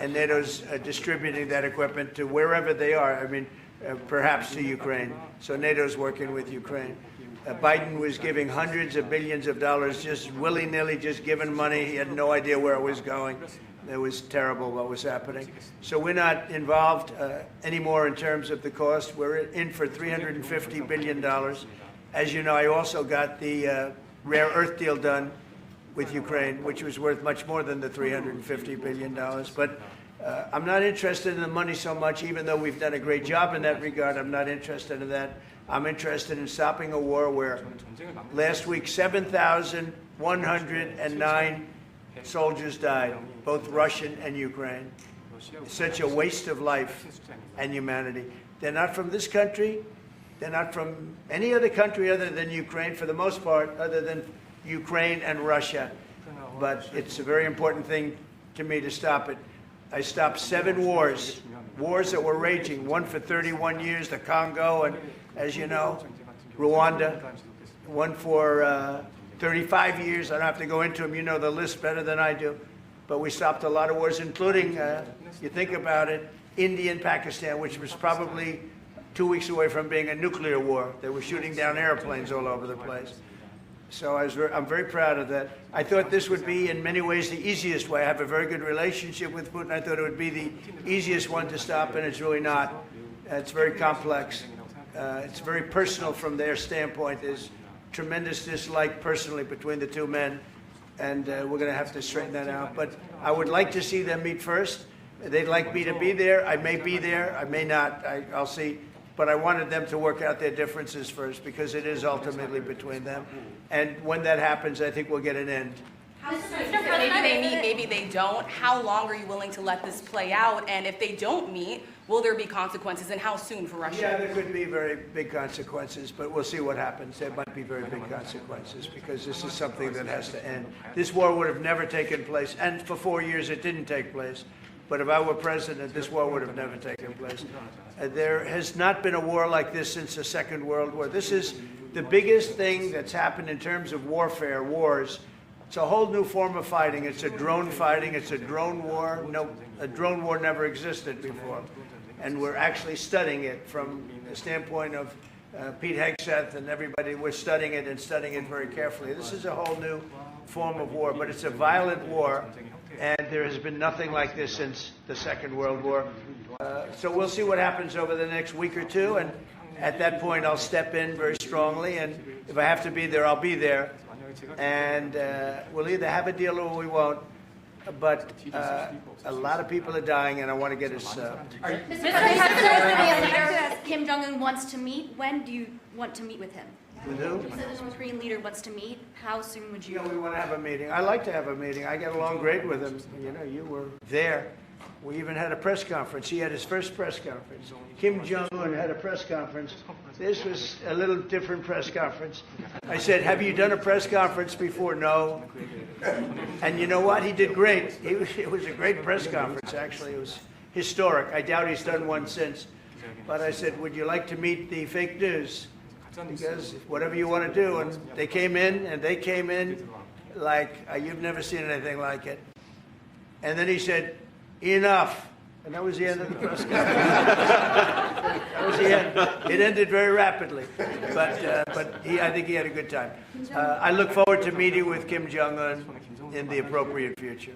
and NATO's distributing that equipment to wherever they are. I mean, perhaps to Ukraine. So NATO's working with Ukraine. Biden was giving hundreds of billions of dollars, just willy-nilly, just giving money. He had no idea where it was going. It was terrible what was happening. So we're not involved anymore in terms of the cost. We're in for $350 billion. As you know, I also got the rare earth deal done with Ukraine, which was worth much more than the $350 billion. But I'm not interested in the money so much, even though we've done a great job in that regard. I'm not interested in that. I'm interested in stopping a war where last week 7,109 soldiers died, both Russian and Ukraine. It's such a waste of life and humanity. They're not from this country. They're not from any other country other than Ukraine, for the most part, other than Ukraine and Russia. But it's a very important thing to me to stop it. I stopped 7 wars that were raging, one for 31 years, the Congo, and as you know, Rwanda, one for 35 years. I don't have to go into them. You know the list better than I do. But we stopped a lot of wars, including, you think about it, India and Pakistan, which was probably 2 weeks away from being a nuclear war. They were shooting down airplanes all over the place. So I'm very proud of that. I thought this would be, in many ways, the easiest way. I have a very good relationship with Putin. I thought it would be the easiest one to stop, and it's really not. It's very complex. It's very personal from their standpoint. There's tremendous dislike personally between the two men, and we're going to have to straighten that out. But I would like to see them meet first. They'd like me to be there. I may be there. I may not. I'll see. But I wanted them to work out their differences first, because it is ultimately between them. And when that happens, I think we'll get an end. Maybe they meet, maybe they don't. How long are you willing to let this play out? And if they don't meet, will there be consequences, and how soon for Russia? Yeah, there could be very big consequences, but we'll see what happens. There might be very big consequences, because this is something that has to end. This war would have never taken place, and for 4 years it didn't take place. But if I were president, this war would have never taken place. There has not been a war like this since the Second World War. This is the biggest thing that's happened in terms of warfare, wars. It's a whole new form of fighting. It's a drone fighting. It's a drone war. No, a drone war never existed before. And we're actually studying it from the standpoint of Pete Hegseth and everybody. We're studying it and studying it very carefully. This is a whole new form of war, but it's a violent war. And there has been nothing like this since the Second World War. So we'll see what happens over the next week or two. And at that point, I'll step in very strongly. And if I have to be there, I'll be there. And we'll either have a deal or we won't. But a lot of people are dying, and I want to get us... Mr. President, Kim Jong-un wants to meet. When do you want to meet with him? With who? You said the North Korean leader wants to meet. How soon would you? We want to have a meeting. I like to have a meeting. I get along great with him. You know, you were there. We even had a press conference. He had his first press conference. Kim Jong-un had a press conference. This was a little different press conference. I said, have you done a press conference before? No. And you know what? He did great. It was a great press conference, actually. It was historic. I doubt he's done one since. But I said, would you like to meet the fake news? Because whatever you want to do. And they came in like you've never seen anything like it. And then he said, enough. And that was the end of the press conference. That was the end. It ended very rapidly. But I think he had a good time. I look forward to meeting with Kim Jong-un in the appropriate future.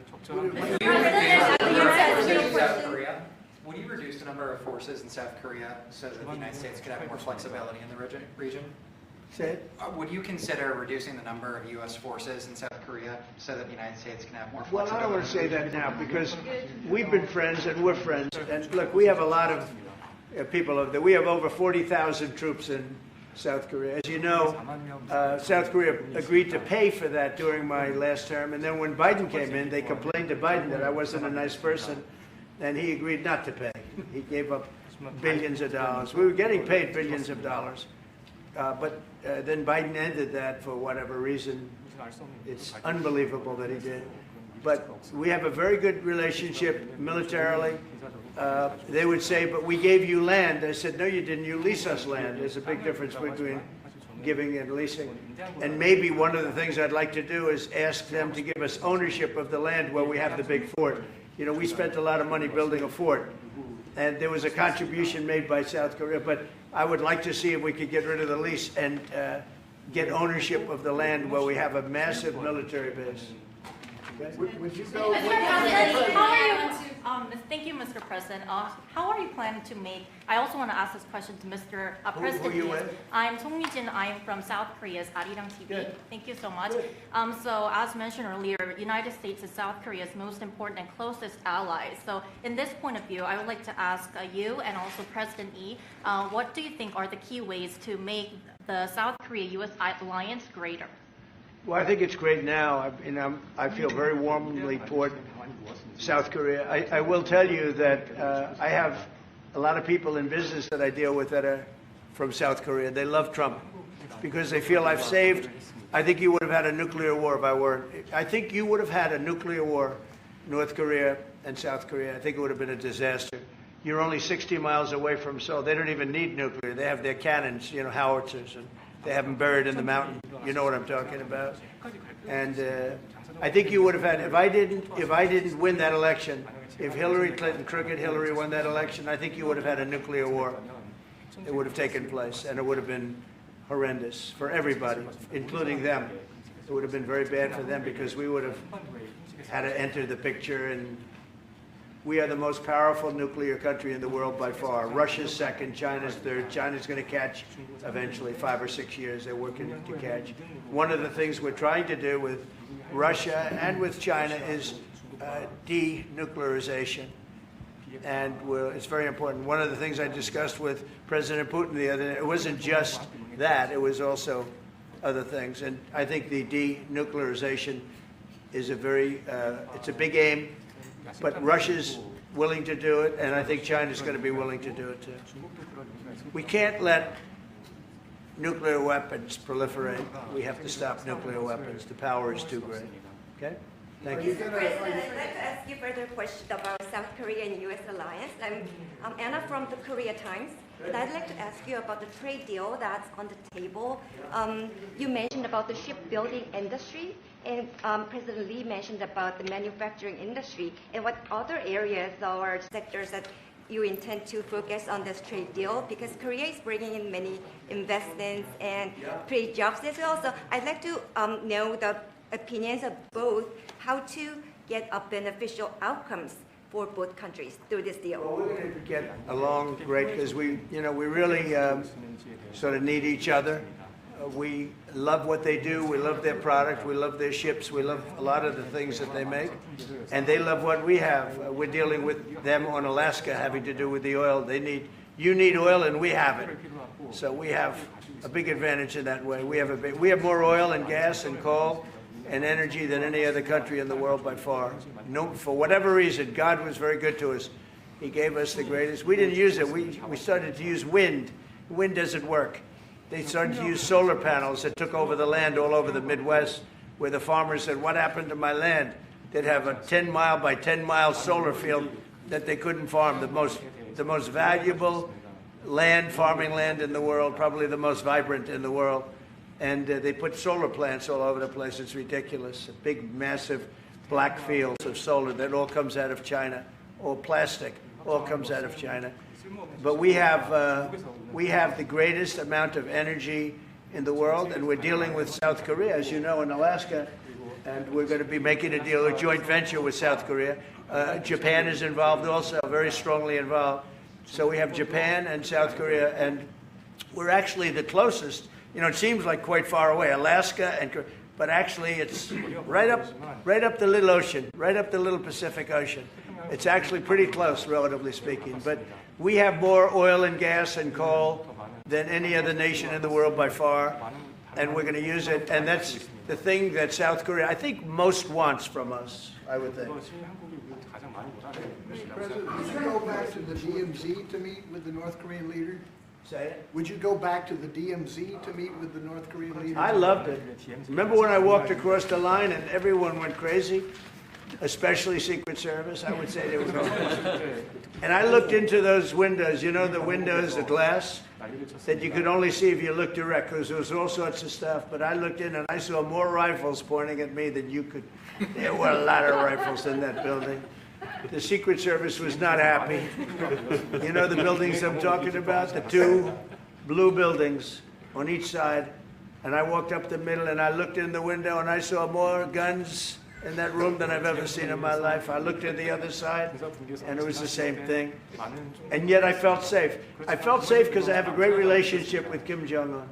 Would you reduce the number of forces in South Korea so that the United States could have more flexibility in the region? Say it. Would you consider reducing the number of U.S. forces in South Korea so that the United States can have more flexibility? Well, I don't want to say that now, because we've been friends and we're friends. And look, we have a lot of people over there. We have over 40,000 troops in South Korea. As you know, South Korea agreed to pay for that during my last term. And then when Biden came in, they complained to Biden that I wasn't a nice person. And he agreed not to pay. He gave up billions of dollars. We were getting paid billions of dollars. But then Biden ended that for whatever reason. It's unbelievable that he did. But we have a very good relationship militarily. They would say, but we gave you land. I said, no, you didn't. You lease us land. There's a big difference between giving and leasing. And maybe one of the things I'd like to do is ask them to give us ownership of the land where we have the big fort. You know, we spent a lot of money building a fort, and there was a contribution made by South Korea, but I would like to see if we could get rid of the lease and get ownership of the land where we have a massive military base. Okay? Would you go? Thank you, Mr. President. How are you planning to make? I also want to ask this question to Mr. President. Who are you with? I'm Song Mi-jin. I am from South Korea's Arirang TV. Good. Thank you so much. Good. So, as mentioned earlier, United States is South Korea's most important and closest ally. So, in this point of view, I would like to ask you and also President Lee, what do you think are the key ways to make the South Korea-U.S. alliance greater? Well, I think it's great now. I feel very warmly toward South Korea. I will tell you that I have a lot of people in business that I deal with that are from South Korea. They love Trump because they feel I've saved. I think you would have had a nuclear war if I weren't. I think you would have had a nuclear war, North Korea and South Korea. I think it would have been a disaster. You're only 60 miles away from Seoul. They don't even need nuclear. They have their cannons, you know, howitzers, and they have them buried in the mountain. You know what I'm talking about. And I think you would have had, if I didn't win that election, if Hillary Clinton, crooked Hillary, won that election, I think you would have had a nuclear war. It would have taken place, and it would have been horrendous for everybody, including them. It would have been very bad for them because we would have had to enter the picture, and we are the most powerful nuclear country in the world by far. Russia's second, China's third. China's going to catch eventually, 5 or 6 years. They're working to catch. One of the things we're trying to do with Russia and with China is denuclearization. And it's very important. One of the things I discussed with President Putin the other day, it wasn't just that, it was also other things. And I think the denuclearization is it's a big aim. But Russia's willing to do it, and I think China's going to be willing to do it too. We can't let nuclear weapons proliferate. We have to stop nuclear weapons. The power is too great. Okay? Thank you. Mr. President, I'd like to ask you further question about South Korea and U.S. alliance. I'm Anna from the Korea Times, and I'd like to ask you about the trade deal that's on the table. You mentioned about the shipbuilding industry, and President Lee mentioned about the manufacturing industry. And what other areas or sectors that you intend to focus on this trade deal? Because Korea is bringing in many investments and create jobs as well. So I'd like to know the opinions of both, how to get a beneficial outcomes for both countries through this deal. Well, we're going to get along great because we really sort of need each other. We love what they do. We love their product. We love their ships. We love a lot of the things that they make. And they love what we have. We're dealing with them on Alaska having to do with the oil. You need oil and we have it. So we have a big advantage in that way. We have more oil and gas and coal and energy than any other country in the world by far. No, for whatever reason, God was very good to us. He gave us the greatest. We didn't use it. We started to use wind. Wind doesn't work. They started to use solar panels that took over the land all over the Midwest, where the farmers said, what happened to my land? They'd have a 10-mile by 10-mile solar field that they couldn't farm, the most valuable farming land in the world, probably the most vibrant in the world. And they put solar plants all over the place. It's ridiculous. Big, massive black fields of solar that all comes out of China, all plastic, all comes out of China. But we have the greatest amount of energy in the world, and we're dealing with South Korea, as you know, in Alaska, and we're going to be making a deal, a joint venture with South Korea. Japan is involved also, very strongly involved. So we have Japan and South Korea, and we're actually the closest. You know, it seems like quite far away, Alaska, but actually it's right up the little ocean, right up the little Pacific Ocean. It's actually pretty close, relatively speaking. But we have more oil and gas and coal than any other nation in the world by far, and we're going to use it. And that's the thing that South Korea, I think, most wants from us, I would think. Mr. President, would you go back to the DMZ to meet with the North Korean leader? Say it. Would you go back to the DMZ to meet with the North Korean leader? I loved it. Remember when I walked across the line and everyone went crazy? Especially Secret Service, I would say they were going crazy. And I looked into those windows, you know, the windows, the glass, that you could only see if you looked direct, because there was all sorts of stuff. But I looked in and I saw more rifles pointing at me than you could. There were a lot of rifles in that building. The Secret Service was not happy. You know the buildings I'm talking about? The two blue buildings on each side. And I walked up the middle and I looked in the window and I saw more guns in that room than I've ever seen in my life. I looked at the other side and it was the same thing. And yet I felt safe. I felt safe because I have a great relationship with Kim Jong-un.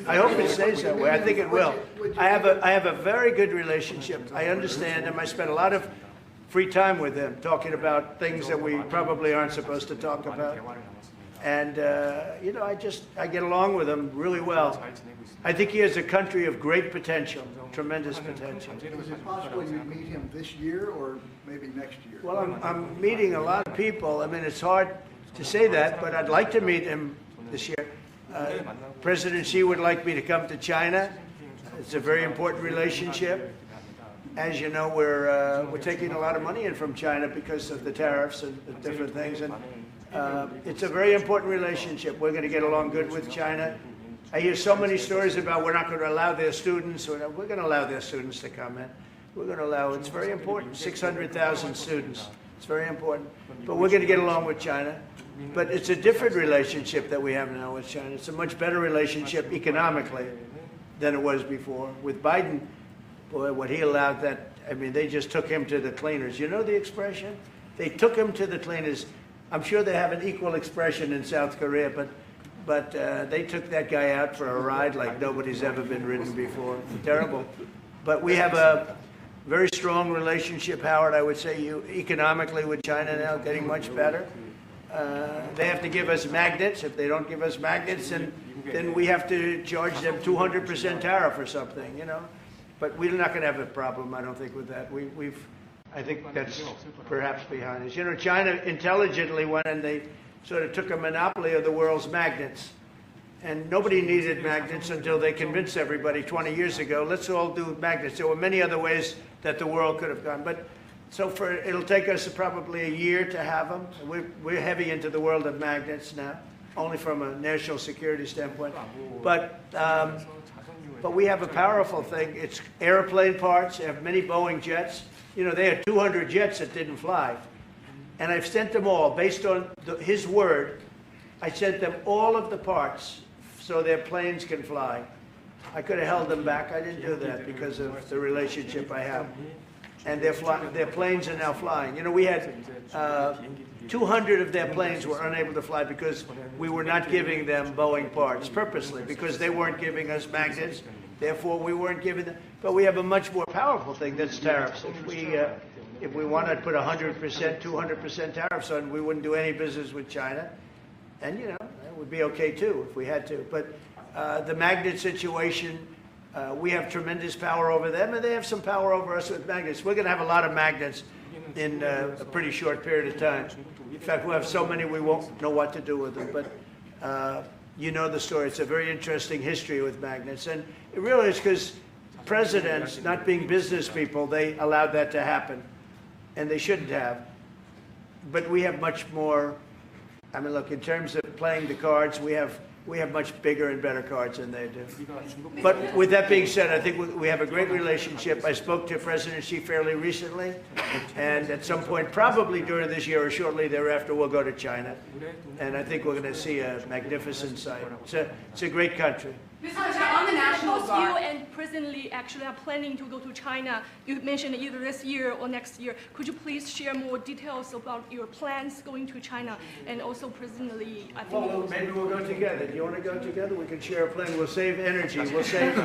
I hope it stays that way. I think it will. I have a very good relationship. I understand him. I spent a lot of free time with him talking about things that we probably aren't supposed to talk about. And, you know, I get along with him really well. I think he has a country of great potential, tremendous potential. Is it possible you meet him this year or maybe next year? Well, I'm meeting a lot of people. I mean, it's hard to say that, but I'd like to meet him this year. President Xi would like me to come to China. It's a very important relationship. As you know, we're taking a lot of money in from China because of the tariffs and the different things. And it's a very important relationship. We're going to get along good with China. I hear so many stories about we're not going to allow their students, or we're going to allow their students to come in. We're going to allow, it's very important, 600,000 students. It's very important. But we're going to get along with China. But it's a different relationship that we have now with China. It's a much better relationship economically than it was before. With Biden, boy, what he allowed that, I mean, they just took him to the cleaners. You know the expression? They took him to the cleaners. I'm sure they have an equal expression in South Korea, but they took that guy out for a ride like nobody's ever been ridden before. Terrible. But we have a very strong relationship, Howard, I would say, economically with China now, getting much better. They have to give us magnets. If they don't give us magnets, then we have to charge them 200% tariff or something, you know. But we're not going to have a problem, I don't think, with that. I think that's perhaps behind us. You know, China intelligently went and they sort of took a monopoly of the world's magnets. And nobody needed magnets until they convinced everybody 20 years ago, let's all do magnets. There were many other ways that the world could have gone. But so it'll take us probably a year to have them. We're heavy into the world of magnets now, only from a national security standpoint. But we have a powerful thing. It's airplane parts. They have many Boeing jets. You know, they had 200 jets that didn't fly. And I've sent them all, based on his word, I sent them all of the parts so their planes can fly. I could have held them back. I didn't do that because of the relationship I have. And their planes are now flying. You know, we had 200 of their planes were unable to fly because we were not giving them Boeing parts purposely, because they weren't giving us magnets. Therefore, we weren't giving them. But we have a much more powerful thing, that's tariffs. If we wanted to put 100%, 200% tariffs on, we wouldn't do any business with China. And, you know, it would be okay, too, if we had to. But the magnet situation, we have tremendous power over them, and they have some power over us with magnets. We're going to have a lot of magnets in a pretty short period of time. In fact, we'll have so many we won't know what to do with them. But you know the story. It's a very interesting history with magnets. And it really is because presidents, not being business people, they allowed that to happen. And they shouldn't have. But we have much more. I mean, look, in terms of playing the cards, we have much bigger and better cards than they do. But with that being said, I think we have a great relationship. I spoke to President Xi fairly recently, and at some point, probably during this year or shortly thereafter, we'll go to China. And I think we're going to see a magnificent sight. It's a great country. Mr. President, on the National You Guard. and President Lee actually are planning to go to China. You mentioned either this year or next year. Could you please share more details about your plans going to China? And also President Lee, I think. Well, maybe we'll go together. Do you want to go together? We can share a plane. We'll save energy. We'll save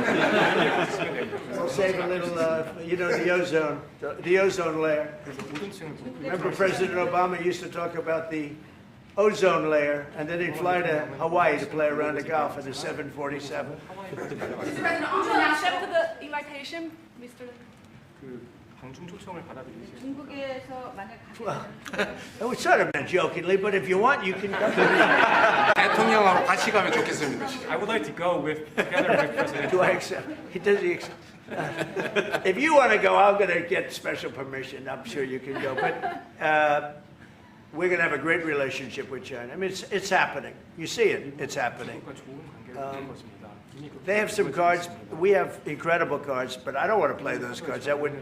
a little, you know, the ozone layer. Remember President Obama used to talk about the ozone layer, and then he'd fly to Hawaii to play around the Gulf in a 747. Mr. President, on the Would you National accept the invitation, Mr. 중국에서 만약 Well, it was sort of meant jokingly, but if you want, you can come. 대통령하고 같이 가면 좋겠습니다. I would like to go together with President. Do I accept? Does he accept? If you want to go, I'm going to get special permission. I'm sure you can go. But we're going to have a great relationship with China. I mean, it's happening. You see it. It's happening. They have some cards. We have incredible cards, but I don't want to play those cards. That would,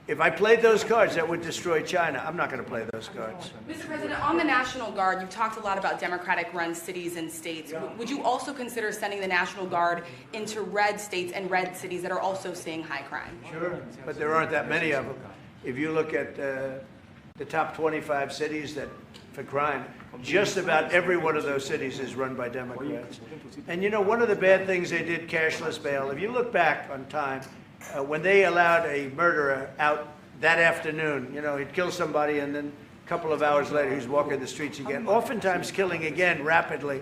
If I played those cards, that would destroy China. I'm not going to play those cards. Mr. President, on the National Guard, you've talked a lot about Democratic-run cities and states. Would you also consider sending the National Guard into red states and red cities that are also seeing high crime? Sure, but there aren't that many of them. If you look at the top 25 cities that for crime, just about every one of those cities is run by Democrats. And you know, one of the bad things they did, cashless bail, if you look back on time, when they allowed a murderer out that afternoon, you know, he'd kill somebody and then a couple of hours later he's walking the streets again, oftentimes killing again rapidly.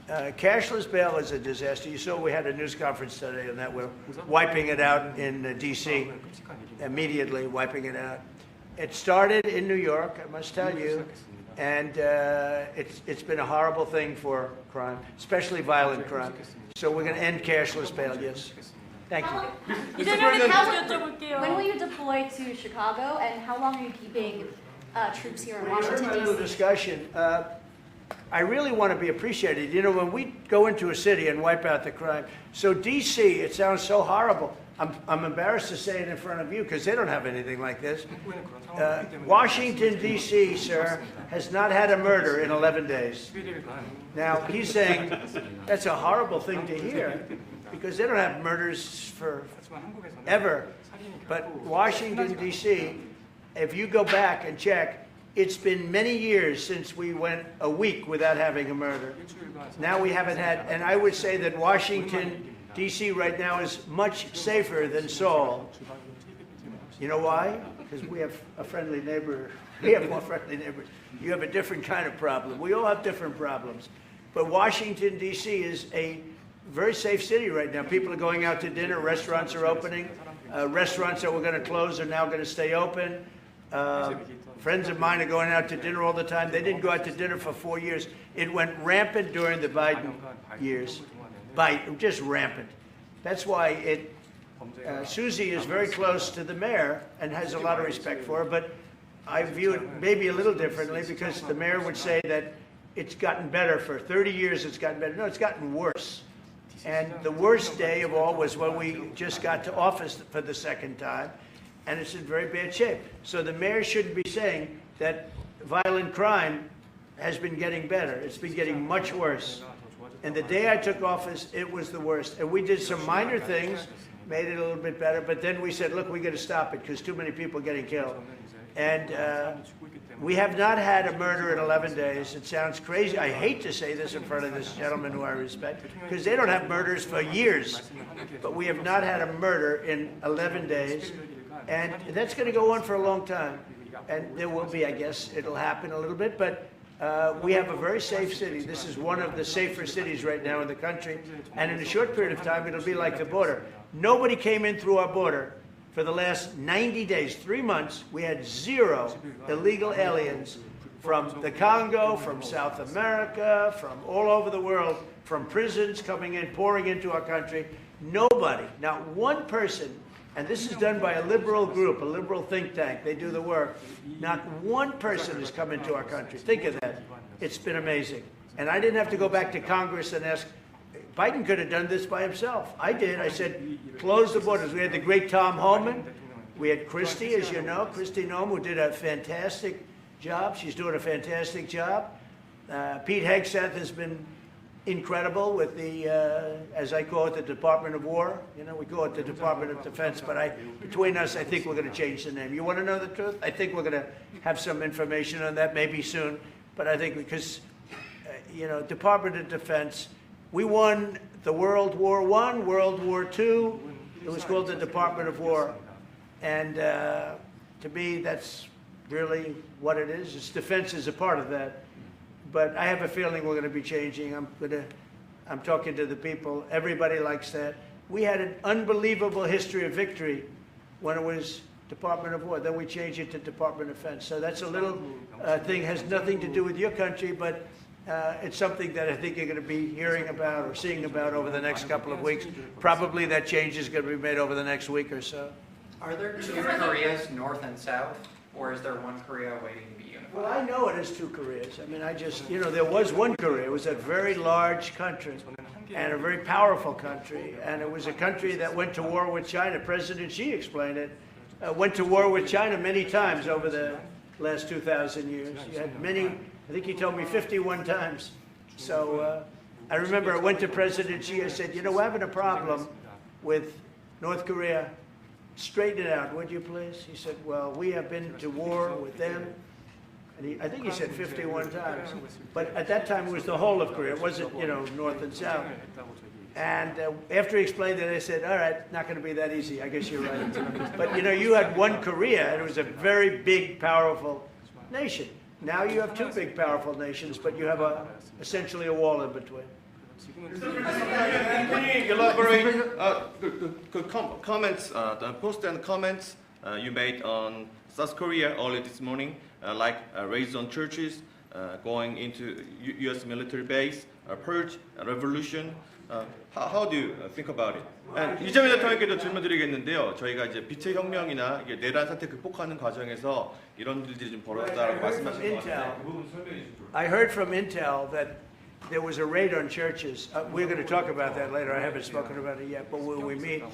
Cashless bail is a disaster. You saw we had a news conference today on that. We're wiping it out in D.C., immediately wiping it out. It started in New York, I must tell you, and it's been a horrible thing for crime, especially violent crime. So we're going to end cashless bail, yes. Thank you. When will you deploy to Chicago, and how long are you keeping troops here in Washington, A little D.C.? discussion. I really want to be appreciated. You know, when we go into a city and wipe out the crime, so D.C., it sounds so horrible. I'm embarrassed to say it in front of you because they don't have anything like this. Washington, D.C., sir, has not had a murder in 11 days. Now, he's saying that's a horrible thing to hear because they don't have murders for ever. But Washington, D.C., if you go back and check, it's been many years since we went a week without having a murder. Now we haven't had, and I would say that Washington, D.C. right now is much safer than Seoul. You know why? Because we have a friendly neighbor. We have more friendly neighbors. You have a different kind of problem. We all have different problems. But Washington, D.C. is a very safe city right now. People are going out to dinner. Restaurants are opening. Restaurants that were going to close are now going to stay open. Friends of mine are going out to dinner all the time. They didn't go out to dinner for 4 years. It went rampant during the Biden years. Just rampant. That's why Susie is very close to the mayor and has a lot of respect for her, but I view it maybe a little differently because the mayor would say that it's gotten better. For 30 years it's gotten better. No, it's gotten worse. And the worst day of all was when we just got to office for the second time, and it's in very bad shape. So the mayor shouldn't be saying that violent crime has been getting better. It's been getting much worse. And the day I took office, it was the worst. And we did some minor things, made it a little bit better, but then we said, look, we got to stop it because too many people are getting killed. And we have not had a murder in 11 days. It sounds crazy. I hate to say this in front of this gentleman who I respect because they don't have murders for years. But we have not had a murder in 11 days. And that's going to go on for a long time. And there will be, I guess, it'll happen a little bit, but we have a very safe city. This is one of the safer cities right now in the country. And in a short period of time, it'll be like the border. Nobody came in through our border for the last 90 days, 3 months. We had 0 illegal aliens from the Congo, from South America, from all over the world, from prisons coming in, pouring into our country. Nobody, not one person, and this is done by a liberal group, a liberal think tank. They do the work. Not one person has come into our country. Think of that. It's been amazing. And I didn't have to go back to Congress and ask. Biden could have done this by himself. I did. I said, close the borders. We had the great Tom Homan. We had Christie, as you know, Christie Noem, who did a fantastic job. She's doing a fantastic job. Pete Hegseth has been incredible with the, as I call it, the Department of War. You know, we call it the Department of Defense, but between us, I think we're going to change the name. You want to know the truth? I think we're going to have some information on that maybe soon, but I think because, you know, Department of Defense, we won the World War I, World War II. It was called the Department of War. And to me, that's really what it is. Its defense is a part of that. But I have a feeling we're going to be changing. I'm talking to the people. Everybody likes that. We had an unbelievable history of victory when it was Department of War. Then we changed it to Department of Defense. So that's a little thing, has nothing to do with your country, but it's something that I think you're going to be hearing about or seeing about over the next couple of weeks. Probably that change is going to be made over the next week or so. Are there 2 Koreas, North and South, or is there one Korea waiting to be unified? Well, I know it is 2 Koreas. I mean, you know, there was one Korea. It was a very large country and a very powerful country. And it was a country that went to war with China. President Xi explained it. went to war with China many times over the last 2,000 years. You had many, I think he told me 51 times. So I remember I went to President Xi, I said, you know, we're having a problem with North Korea. Straighten it out, would you please? He said, well, we have been to war with them. And I think he said 51 times. But at that time, it was the whole of Korea. It wasn't, you know, North and South. And after he explained it, I said, all right, not going to be that easy. I guess you're right. But, you know, you had one Korea, and it was a very big, powerful nation. Now you have two big, powerful nations, but you have essentially a wall in between. Can you elaborate comments, the post and comments you made on South Korea early this morning, like raids on churches, going into U.S. military base, purge, revolution. How do you think about it? 이재명 대통령께도 질문드리겠는데요. 저희가 이제 빛의 혁명이나 내란 사태 극복하는 과정에서 이런 일들이 좀 벌어졌다고 말씀하신 것 같은데 그 부분 설명해 주시죠. I heard from Intel that there was a raid on churches. We're going to talk about that later. I haven't spoken about it yet, but when we meet,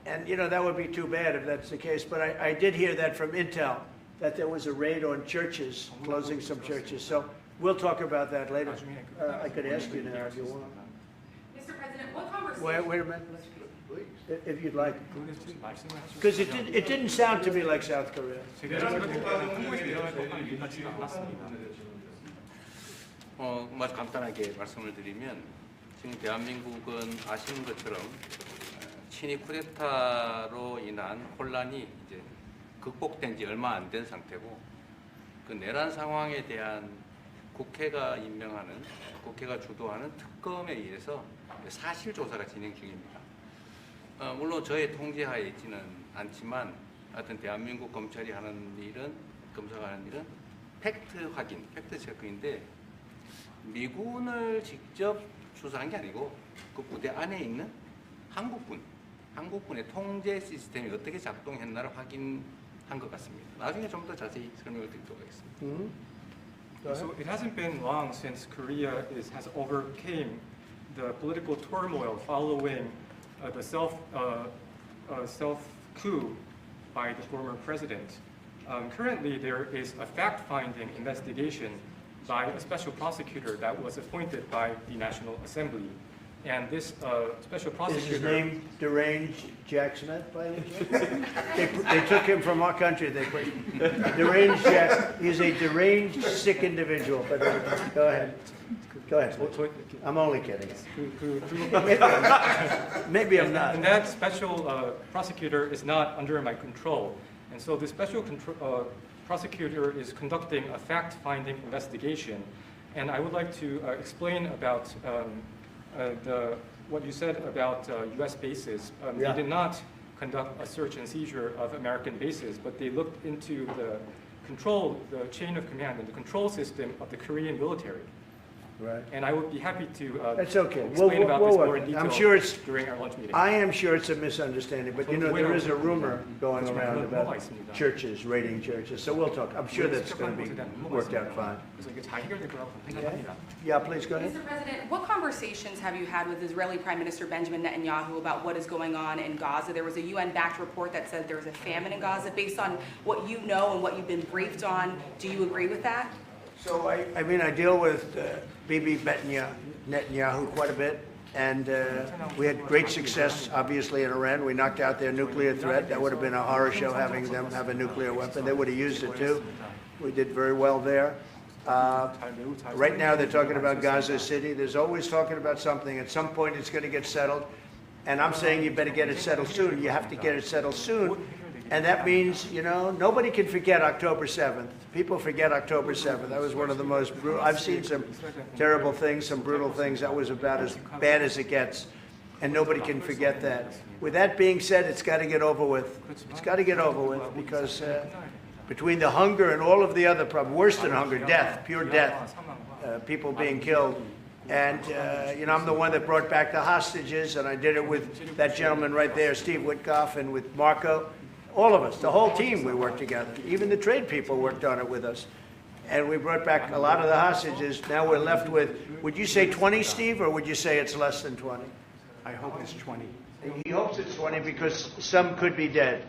and you know, that would be too bad if that's the case. But I did hear that from Intel, that there was a raid on churches, closing some churches. So we'll talk about that later. I could ask you now if you want. Mr. President, what conversation? Wait a minute, if you'd like. Because it didn't sound to me like South Korea. 아주 간단하게 말씀을 드리면 지금 대한민국은 아시는 것처럼 친위 쿠데타로 인한 혼란이 이제 극복된 지 얼마 안 된 상태고 그 내란 상황에 대한 국회가 임명하는 국회가 주도하는 특검에 의해서 사실 조사가 진행 중입니다. 물론 저의 통제하에 있지는 않지만 하여튼 대한민국 검찰이 하는 일은 검사가 하는 일은 팩트 확인, 팩트 체크인데 미군을 직접 수사한 게 아니고 그 부대 안에 있는 한국군의 통제 시스템이 어떻게 작동했나를 확인한 것 같습니다. 나중에 좀 더 자세히 설명을 드리도록 하겠습니다. So it hasn't been long since Korea has overcame the political turmoil following the self coup by the former president. Currently, there is a fact-finding investigation by a special prosecutor that was appointed by the National Assembly. And this special prosecutor... Is his name Deranged Jack Smith, by any chance? They took him from our country. They put Deranged Jack. He's a deranged, sick individual. But go ahead. Go ahead. I'm only kidding. Maybe I'm not. And that special prosecutor is not under my control. And so the special prosecutor is conducting a fact-finding investigation. And I would like to explain about what you said about U.S. bases. They did not conduct a search and seizure of American bases, but they looked into the chain of command and the control system of the Korean military. Right. And I would be happy to That's okay. explain about this more in detail I'm sure during our lunch meeting. I am sure it's a misunderstanding, but you know, there is a rumor going around about churches, raiding churches. So we'll talk. I'm sure that's going to be worked out fine. Yeah, please go ahead. Mr. President, what conversations have you had with Israeli Prime Minister Benjamin Netanyahu about what is going on in Gaza? There was a UN-backed report that said there was a famine in Gaza. Based on what you know and what you've been briefed on, do you agree with that? So I mean, I deal with Bibi Netanyahu quite a bit, and we had great success, obviously, in Iran. We knocked out their nuclear threat. That would have been a horror show having them have a nuclear weapon. They would have used it too. We did very well there. Right now, they're talking about Gaza City. There's always talking about something. At some point, it's going to get settled, and I'm saying you better get it settled soon. You have to get it settled soon. And that means, you know, nobody can forget October 7th. People forget October 7th. That was one of the most brutal. I've seen some terrible things, some brutal things. That was about as bad as it gets. And nobody can forget that. With that being said, it's got to get over with. It's got to get over with because between the hunger and all of the other problems, worse than hunger, death, pure death, people being killed. And, you know, I'm the one that brought back the hostages, and I did it with that gentleman right there, Steve Witkoff, and with Marco. All of us, the whole team, we worked together. Even the trade people worked on it with us. And we brought back a lot of the hostages. Now we're left with, would you say 20, Steve, or would you say it's less than 20? I hope it's 20. He hopes it's 20 because some could be dead.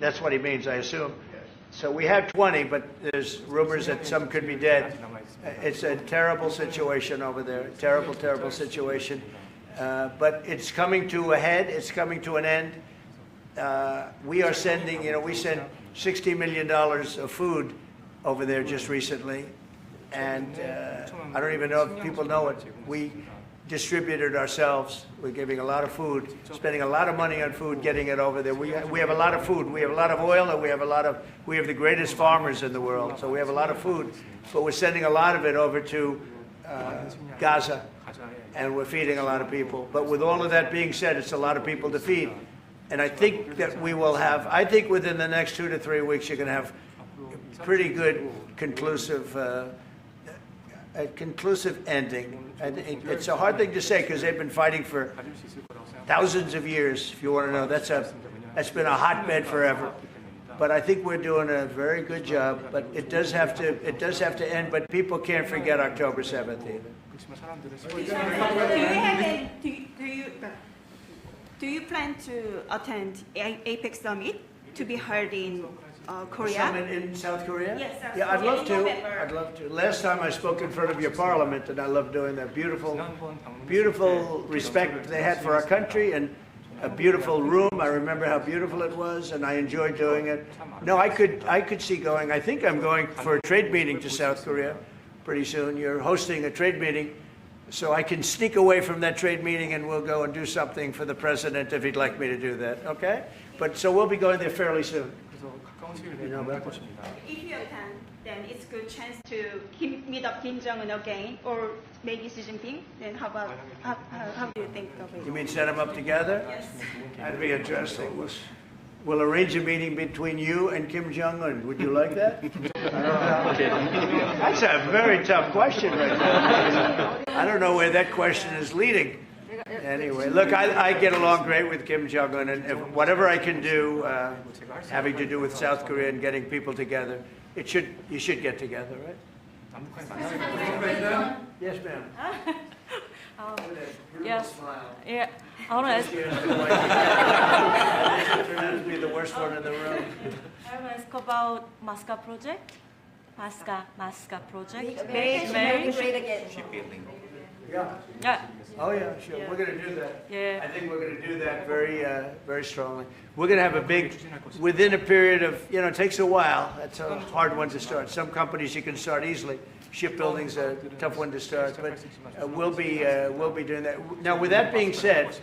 That's what he means, I assume. So we have 20, but there's rumors that some could be dead. It's a terrible situation over there, terrible, terrible situation. But it's coming to a head, it's coming to an end. We are sending, we sent $60 million of food over there just recently. And I don't even know if people know it. We distributed ourselves. We're giving a lot of food, spending a lot of money on food, getting it over there. We have a lot of food. We have a lot of oil, and we have the greatest farmers in the world. So we have a lot of food, but we're sending a lot of it over to Gaza, and we're feeding a lot of people. But with all of that being said, it's a lot of people to feed. And I think that we will have, I think within the next 2 to 3 weeks, you're going to have pretty good conclusive ending. And it's a hard thing to say because they've been fighting for thousands of years, if you want to know. That's been a hotbed forever. But I think we're doing a very good job. But it does have to end. But people can't forget October 7th either. Do you plan to attend APEC summit to be held in Korea? Summit in South Korea? Yes, South Yeah, I'd Korea love in to. November. I'd love to. Last time I spoke in front of your parliament, and I love doing that. Beautiful respect they had for our country, and a beautiful room. I remember how beautiful it was, and I enjoyed doing it. No, I could see going. I think I'm going for a trade meeting to South Korea pretty soon. You're hosting a trade meeting, so I can sneak away from that trade meeting, and we'll go and do something for the president if he'd like me to do that. Okay? But so we'll be going there fairly soon. You know about that? If you attend, then it's a good chance to meet up Kim Jong-un again, or maybe Xi Jinping. Then how do you think of it? You mean set them up together? Yes. That'd be interesting. We'll arrange a meeting between you and Kim Jong-un. Would you like that? That's a very tough question right now. I don't know where that question is leading. Anyway, look, I get along great with Kim Jong-un, and whatever I can do having to do with South Korea and getting people together, you should get together, right? Yes, ma'am. Yes. Yeah. I want to ask. Turned out to be the worst one in the room. I want to ask about Masca project. Masca project. Marriage rate again. Yeah. Oh yeah, sure. We're going to do that. Yeah. I think we're going to do that very strongly. We're going to have a big, within a period of, it takes a while. That's a hard one to start. Some companies you can start easily. Shipbuilding's a tough one to start, but we'll be doing that. Now, with that being said,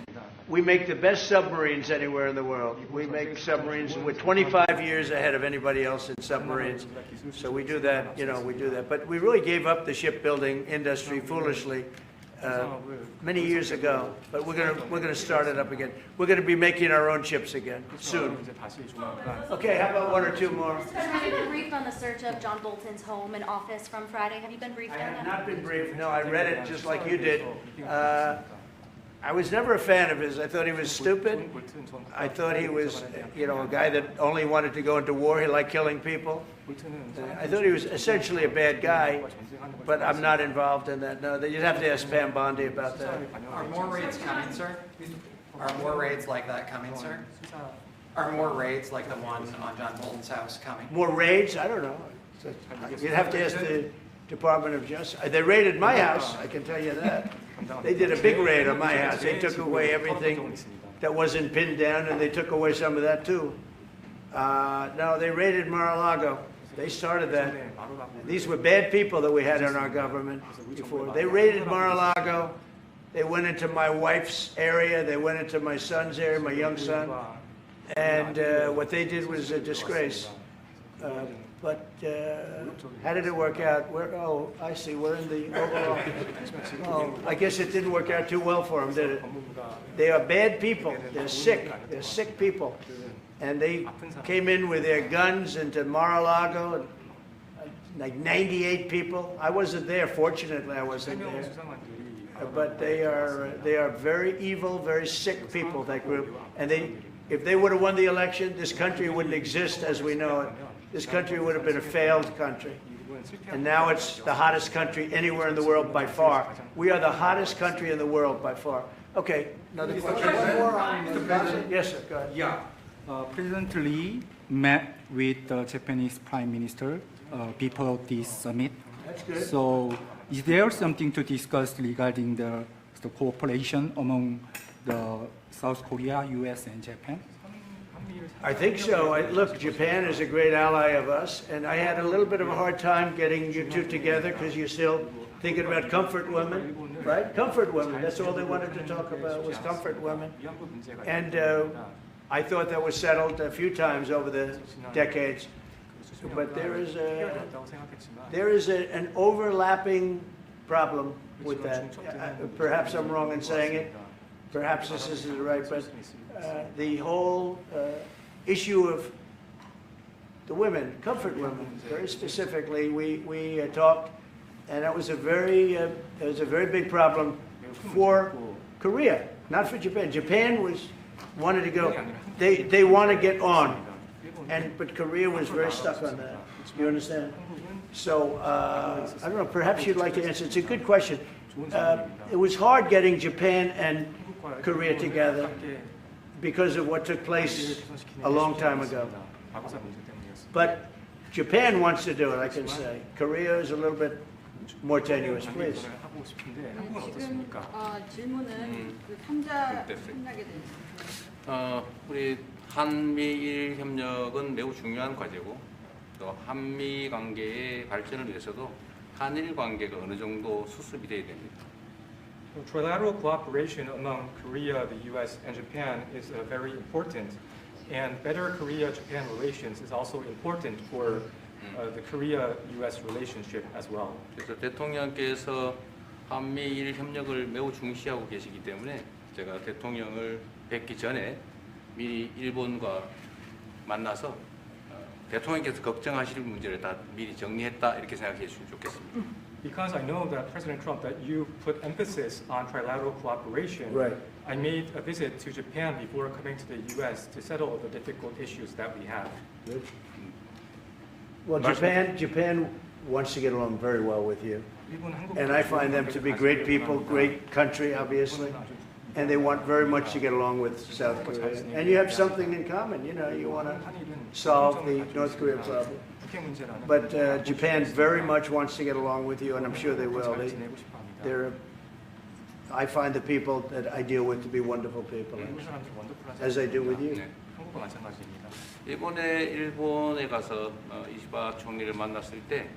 we make the best submarines anywhere in the world. We make submarines. We're 25 years ahead of anybody else in submarines. So we do that. We do that. But we really gave up the shipbuilding industry foolishly many years ago, but we're gonna start it up again. We're gonna be making our own ships again soon. Okay, how about one or two more? Have you been briefed on the search of John Bolton's home and office from Friday? Have you been briefed I on have that? not been briefed. No, I read it just like you did. I was never a fan of his. I thought he was stupid. I thought he was, a guy that only wanted to go into war. He liked killing people. I thought he was essentially a bad guy, but I'm not involved in that. No, you'd have to ask Pam Bondi about that. Are more raids coming, sir? Are more raids like that coming, sir? Are more raids like the one on John Bolton's house coming? More raids? I don't know. You'd have to ask the Department of Justice. They raided my house, I can tell you that. They did a big raid on my house. They took away everything that wasn't pinned down, and they took away some of that too. No, they raided Mar-a-Lago. They started that. These were bad people that we had in our government before. They raided Mar-a-Lago. They went into my wife's area. They went into my son's area, my young son. And what they did was a disgrace. But how did it work out? I see. We're in the overall. Oh, I guess it didn't work out too well for them, did it? They are bad people. They're sick. They're sick people. And they came in with their guns into Mar-a-Lago, and like 98 people. I wasn't there. Fortunately, I wasn't there. But they are very evil, very sick people, that group. And if they would have won the election, this country wouldn't exist as we know it. This country would have been a failed country. And now it's the hottest country anywhere in the world by far. We are the hottest country in the world by far. Okay, another question. One more on Gaza. Yes, sir, go ahead. Yeah. President Lee met with the Japanese Prime Minister before this summit. That's good. So is there something to discuss regarding the cooperation among the South Korea, US, and Japan? I think so. Look, Japan is a great ally of us, and I had a little bit of a hard time getting you two together because you're still thinking about comfort women, right? Comfort women. That's all they wanted to talk about was comfort women. And I thought that was settled a few times over the decades. But there is an overlapping problem with that. Perhaps I'm wrong in saying it. Perhaps this isn't right, but the whole issue of the women, comfort women, very specifically, we talked, and that was a very big problem for Korea, not for Japan. Japan wanted to go. They want to get on, but Korea was very stuck on that. You understand? So I don't know. Perhaps you'd like to answer. It's a good question. It was hard getting Japan and Korea together because of what took place a long time ago. But Japan wants to do it, I can say. Korea is a little bit more tenuous, please. 지금 질문은 그 3자 협력에 대해서. 우리 한미일 협력은 매우 중요한 과제고 또 한미 관계의 발전을 위해서도 한일 관계가 어느 정도 수습이 돼야 됩니다. Trilateral cooperation among Korea, the U.S., and Japan is very important, and better Korea-Japan relations is also important for the Korea-U.S. relationship as well. 그래서 대통령께서 한미일 협력을 매우 중시하고 계시기 때문에 제가 대통령을 뵙기 전에 미리 일본과 만나서 대통령께서 걱정하실 문제를 다 미리 정리했다 이렇게 생각해 주시면 좋겠습니다. Because I know that President Trump, that you put emphasis on trilateral cooperation, Right. I made a visit to Japan before coming to the U.S. to settle the difficult issues that we have. Good. Well, Japan wants to get along very well with you. And I find them to be great people, great country, obviously. And they want very much to get along with South Korea. And you have something in common, you know, you want to solve the North Korea problem. But Japan very much wants to get along with you, and I'm sure they will. I find the people that I deal with to be wonderful people, as I do with you. 이번에 일본에 가서 이시바 총리를 만났을 때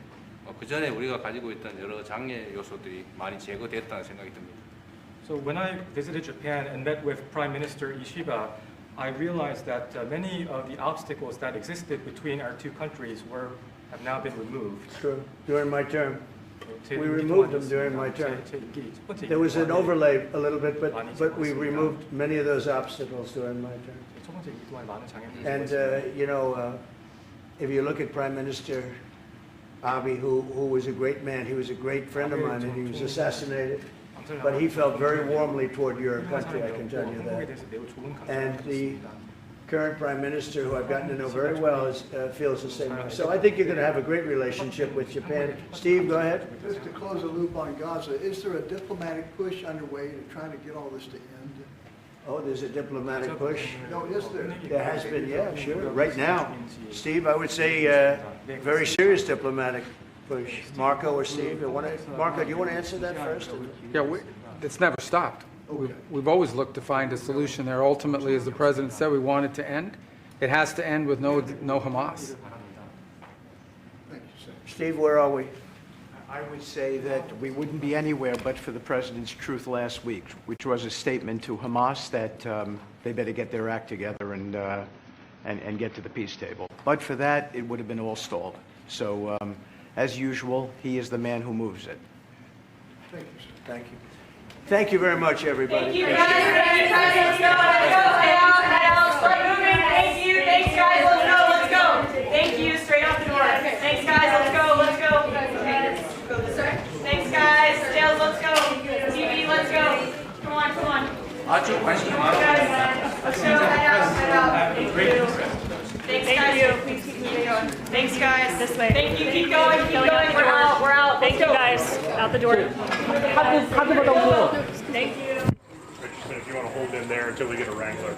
그 전에 우리가 가지고 있던 여러 장애 요소들이 많이 제거됐다는 생각이 듭니다. So when I visited Japan and met with Prime Minister Ishiba, I realized that many of the obstacles that existed between our two countries have now been removed. True. During my term. We removed them during my term. There was an overlay a little bit, but we removed many of those obstacles during my term. And, you know, if you look at Prime Minister Abe, who was a great man, he was a great friend of mine, and he was assassinated. But he felt very warmly toward your country, I can tell you that. And the current Prime Minister, who I've gotten to know very well, feels the same way. So I think you're going to have a great relationship with Japan. Steve, go ahead. Just to close the loop on Gaza, is there a diplomatic push underway to try to get all this to end? Oh, there's a diplomatic push? No, is there? There has been, yeah, sure. Right now, Steve, I would say very serious diplomatic push. Marco or Steve, Marco, do you want to answer that first? Yeah, it's never stopped. We've always looked to find a solution there. Ultimately, as the president said, we want it to end. It has to end with no Hamas. Thank you, sir. Steve, where are we? I would say that we wouldn't be anywhere but for the president's truth last week, which was a statement to Hamas that they better get their act together and get to the peace table. But for that, it would have been all stalled. So, as usual, he is the man who moves it. Thank you, sir. Thank you. Thank you very much, everybody. Thank you, guys. Thanks, guys. Let's go. Let's go. Head out. Start moving. Thank you. Thanks, guys. Let's go. Let's go. Thank you. Straight out the door. Thanks, guys. Let's go. Let's go. Thanks, guys. Jails, let's go. TV, let's go. Come on, come on. Let's go. Head out. Head out. Thank you. Thanks, guys. Please keep going. Thanks, guys. This way. Thank you. Keep going. Keep going. We're out. We're out. Thank you, guys. Out the door. Thank you. If you want to hold in there until we get a wrangler.